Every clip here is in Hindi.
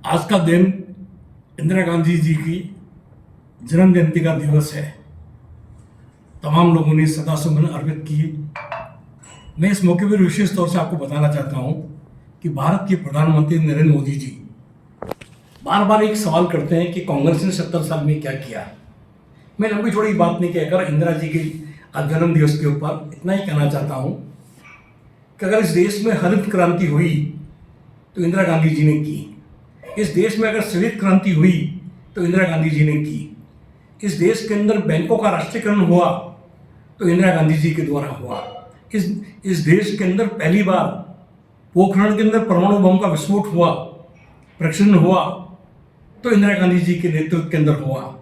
आज का दिन इंदिरा गांधी जी की जन्म जयंती का दिवस है। तमाम लोगों ने श्रद्धासुमन अर्पित किए। मैं इस मौके पर विशेष तौर से आपको बताना चाहता हूं कि भारत के प्रधानमंत्री नरेंद्र मोदी जी बार बार एक सवाल करते हैं कि कांग्रेस ने 70 साल में क्या किया। मैं लंबी चौड़ी बात नहीं कहकर इंदिरा जी के जन्म दिवस के ऊपर इतना ही कहना चाहता हूं कि अगर इस देश में हरित क्रांति हुई तो इंदिरा गांधी जी ने की। इस देश में अगर श्वेत क्रांति हुई तो इंदिरा गांधी जी ने की। इस देश के अंदर बैंकों का राष्ट्रीयकरण हुआ तो इंदिरा गांधी जी के द्वारा हुआ। इस देश के अंदर पहली बार पोखरण के अंदर परमाणु बम का विस्फोट हुआ, प्रक्षेपण हुआ तो इंदिरा गांधी जी के नेतृत्व के अंदर हुआ।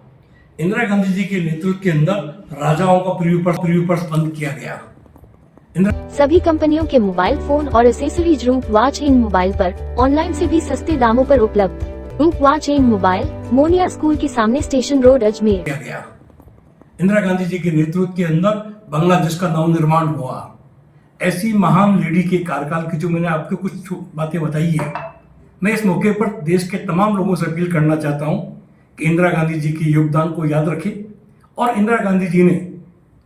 इंदिरा गांधी जी के नेतृत्व के अंदर राजाओं का पृथ्वी पर बंद किया गया। सभी कंपनियों के मोबाइल फोन और एसेसरीज रूप वॉच इन मोबाइल पर ऑनलाइन से भी सस्ते दामों पर उपलब्ध। रूप watch in mobile, Moniya school के सामने, स्टेशन रोड, अजमेर। इंदिरा गांधी जी के नेतृत्व के अंदर बांग्लादेश का नव निर्माण हुआ। ऐसी महान लेडी के कार्यकाल की जो मैंने आपको कुछ बातें बताई है, मैं इस मौके पर देश के तमाम लोगों से अपील करना चाहता हूं कि इंदिरा गांधी जी के योगदान को याद रखें। और इंदिरा गांधी जी ने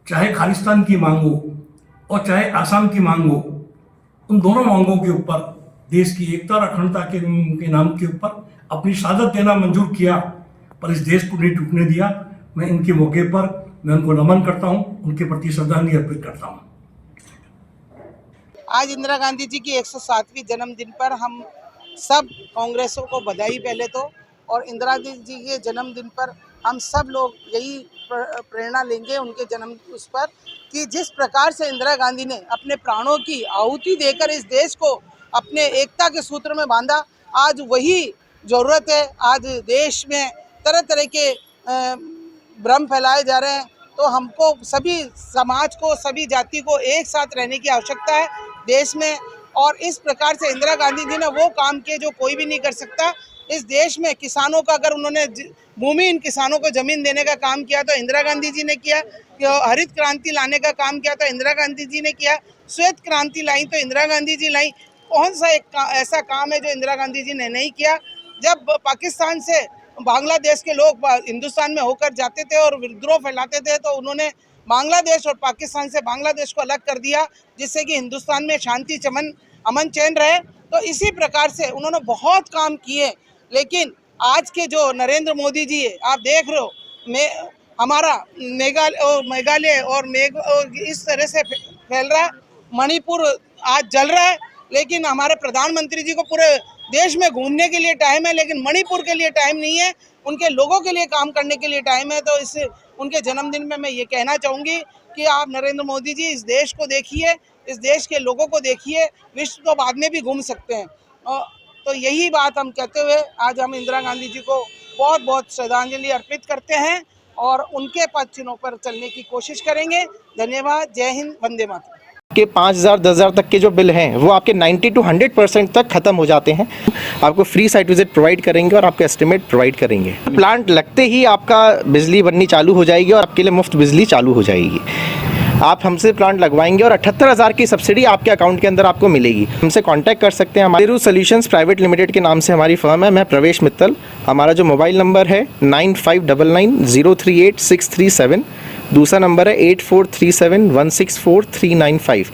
चाहे खालिस्तान की मांग हो और चाहे आसाम की मांग हो, उन दोनों मांगों के ऊपर देश की एकता और अखंडता के नाम के ऊपर अपनी शहादत देना मंजूर किया, पर इस देश को नहीं टूटने दिया। मैं इनके मौके पर मैं उनको नमन करता हूं, उनके प्रति श्रद्धांजलि अर्पित करता हूं। आज इंदिरा गांधी जी की 107वीं जन्मदिन पर हम सब कांग्रेसों को बधाई पहले तो, और इंदिरा जी के जन्मदिन पर हम सब लोग यही प्रेरणा लेंगे उनके जन्म उस पर कि जिस प्रकार से इंदिरा गांधी ने अपने प्राणों की आहुति देकर इस देश को अपने एकता के सूत्र में बांधा, आज वही ज़रूरत है। आज देश में तरह तरह के भ्रम फैलाए जा रहे हैं, तो हमको सभी समाज को, सभी जाति को एक साथ रहने की आवश्यकता है देश में। और इस प्रकार से इंदिरा गांधी जी ने वो काम किए जो कोई भी नहीं कर सकता। इस देश में किसानों का, अगर उन्होंने भूमि इन किसानों को जमीन देने का काम किया तो इंदिरा गांधी जी ने किया। हरित क्रांति लाने का काम किया तो इंदिरा गांधी जी ने किया। श्वेत क्रांति लाई तो इंदिरा गांधी जी लाई। कौन सा ऐसा काम है जो इंदिरा गांधी जी ने नहीं किया? जब पाकिस्तान से बांग्लादेश के लोग हिंदुस्तान में होकर जाते थे और विद्रोह फैलाते थे, तो उन्होंने बांग्लादेश और पाकिस्तान से बांग्लादेश को अलग कर दिया, जिससे कि हिंदुस्तान में शांति, अमन चैन रहे। तो इसी प्रकार से उन्होंने बहुत काम किए। लेकिन आज के जो नरेंद्र मोदी जी है, आप देख रहे हो, हमारा मेघालय और इस तरह से फैल रहा है। मणिपुर आज जल रहा है, लेकिन हमारे प्रधानमंत्री जी को पूरे देश में घूमने के लिए टाइम है, लेकिन मणिपुर के लिए टाइम नहीं है। उनके लोगों के लिए काम करने के लिए टाइम है। तो इस उनके जन्मदिन में मैं ये कहना चाहूँगी कि आप नरेंद्र मोदी जी इस देश को देखिए, इस देश के लोगों को देखिए। विश्व तो बाद में भी घूम सकते हैं। तो यही बात हम कहते हुए आज हम इंदिरा गांधी जी को बहुत बहुत श्रद्धांजलि अर्पित करते हैं और उनके पद चिन्हों पर चलने की कोशिश करेंगे। धन्यवाद। जय हिंद। वंदे मातरम। के 5,000 10,000 तक के जो बिल हैं वो आपके 90 to 100% तक ख़त्म हो जाते हैं। आपको फ्री साइट विजिट प्रोवाइड करेंगे और आपका एस्टिमेट प्रोवाइड करेंगे। प्लांट लगते ही आपका बिजली बननी चालू हो जाएगी और आपके लिए मुफ्त बिजली चालू हो जाएगी। आप हमसे प्लांट लगवाएंगे और 78,000 की सब्सिडी आपके अकाउंट के अंदर आपको मिलेगी। हमसे कांटेक्ट कर सकते हैं। हमारे सॉल्यूशंस प्राइवेट लिमिटेड के नाम से हमारी फर्म है। मैं प्रवेश मित्तल। हमारा जो मोबाइल नंबर है 9599038637। दूसरा नंबर है 8437164395।